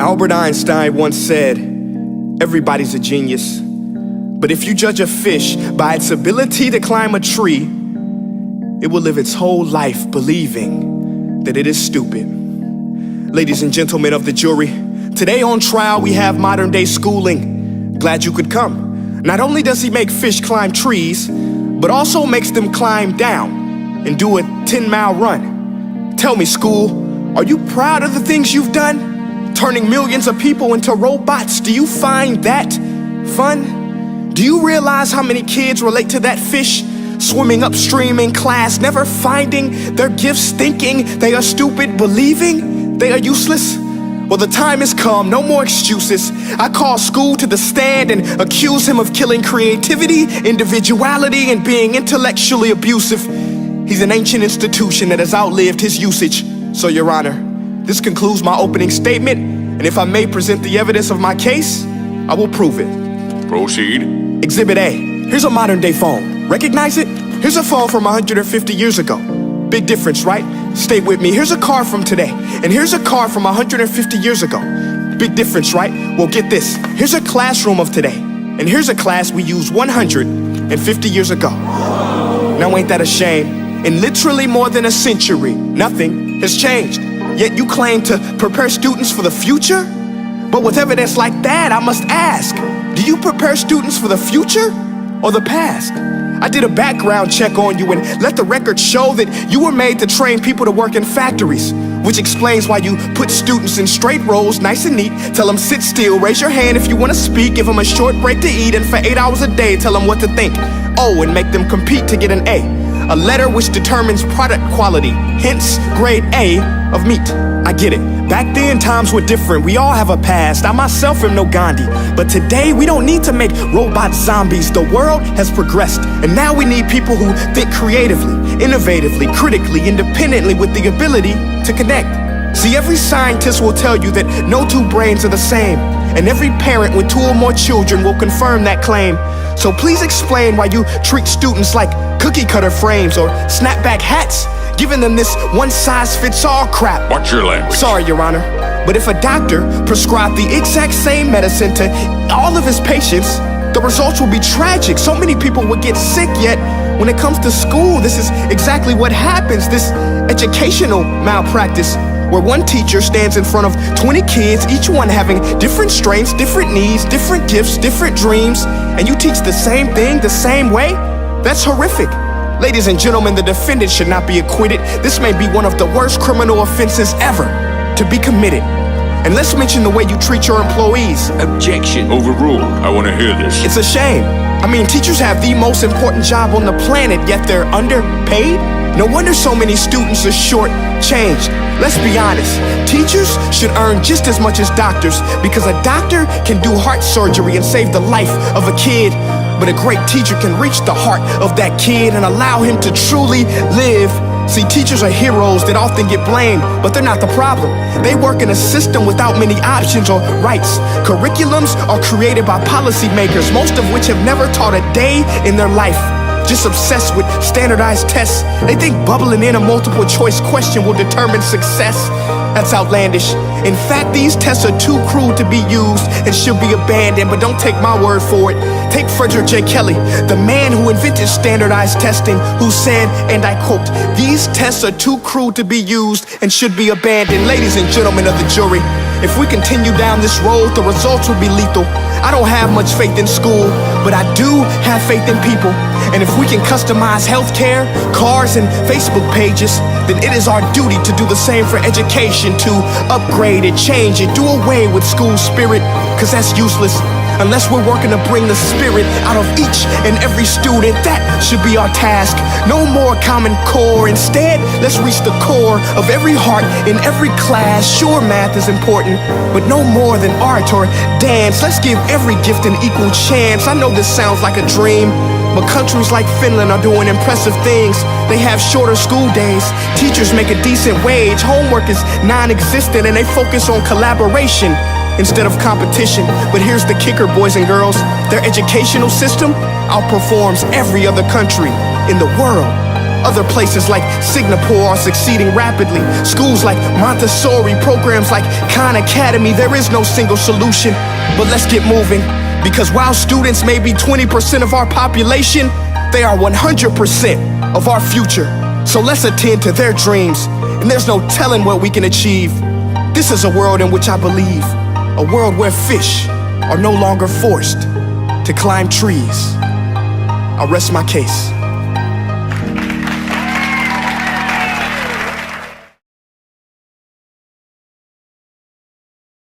Albert Einstein once said, everybody's a genius, but if you judge a fish by its ability to climb a tree, it will live its whole life believing that it is stupid. Ladies and gentlemen of the jury, today on trial we have modern day schooling. Glad you could come. Not only does he make fish climb trees, but also makes them climb down and do a 10-mile run. Tell me, school, are you proud of the things you've done? Turning millions of people into robots, do you find that fun? Do you realize how many kids relate to that fish? Swimming upstream in class, never finding their gifts, thinking they are stupid, believing they are useless? Well, the time has come, no more excuses. I call school to the stand and accuse him of killing creativity, individuality, and being intellectually abusive. He's an ancient institution that has outlived his usage. So, Your Honor, this concludes my opening statement, and if I may present the evidence of my case, I will prove it. Proceed. Exhibit A. Here's a modern day phone. Recognize it? Here's a phone from 150 years ago. Big difference, right? Stay with me. Here's a car from today, and here's a car from 150 years ago. Big difference, right? Well, get this. Here's a classroom of today, and here's a class we used 150 years ago. Now, ain't that a shame? In literally more than a century, nothing has changed. Yet you claim to prepare students for the future? But with evidence like that, I must ask, do you prepare students for the future or the past? I did a background check on you and let the record show that you were made to train people to work in factories, which explains why you put students in straight rows, nice and neat, tell them sit still, raise your hand if you want to speak, give them a short break to eat, and for 8 hours a day, tell them what to think. Oh, and make them compete to get an A letter which determines product quality, hence grade A of meat. I get it. Back then, times were different. We all have a past. I myself am no Gandhi. But today, we don't need to make robot zombies. The world has progressed, and now we need people who think creatively, innovatively, critically, independently, with the ability to connect. See, every scientist will tell you that no two brains are the same, and every parent with 2 or more children will confirm that claim. So please explain why you treat students like cookie cutter frames or snapback hats, giving them this one-size-fits-all crap. Watch your language. Sorry, Your Honor, but if a doctor prescribed the exact same medicine to all of his patients, the results will be tragic. So many people would get sick, yet when it comes to school, this is exactly what happens. This educational malpractice, where one teacher stands in front of 20 kids, each one having different strengths, different needs, different gifts, different dreams, and you teach the same thing the same way? That's horrific. Ladies and gentlemen, the defendant should not be acquitted. This may be one of the worst criminal offenses ever to be committed. And let's mention the way you treat your employees. Objection. Overruled. I want to hear this. It's a shame. I mean, teachers have the most important job on the planet, yet they're underpaid? No wonder so many students are short-changed. Let's be honest, teachers should earn just as much as doctors, because a doctor can do heart surgery and save the life of a kid, but a great teacher can reach the heart of that kid and allow him to truly live. See, teachers are heroes that often get blamed, but they're not the problem. They work in a system without many options or rights. Curriculums are created by policymakers, most of which have never taught a day in their life. Just obsessed with standardized tests. They think bubbling in a multiple choice question will determine success. That's outlandish. In fact, these tests are too crude to be used and should be abandoned, but don't take my word for it. Take Frederick J. Kelly, the man who invented standardized testing, who said, and I quote, "These tests are too crude to be used and should be abandoned." Ladies and gentlemen of the jury, if we continue down this road, the results will be lethal. I don't have much faith in school, but I do have faith in people. And if we can customize healthcare, cars, and Facebook pages, then it is our duty to do the same for education, to upgrade it, change it, do away with school spirit, because that's useless. Unless we're working to bring the spirit out of each and every student, that should be our task. No more Common Core. Instead, let's reach the core of every heart in every class. Sure, math is important, but no more than art or dance. Let's give every gift an equal chance. I know this sounds like a dream, but countries like Finland are doing impressive things. They have shorter school days, teachers make a decent wage, homework is non-existent, and they focus on collaboration instead of competition. But here's the kicker, boys and girls. Their educational system outperforms every other country in the world. Other places like Singapore are succeeding rapidly. Schools like Montessori, programs like Khan Academy, there is no single solution. But let's get moving, because while students may be 20% of our population, they are 100% of our future. So let's attend to their dreams, and there's no telling what we can achieve. This is a world in which I believe, a world where fish are no longer forced to climb trees. I'll rest my case.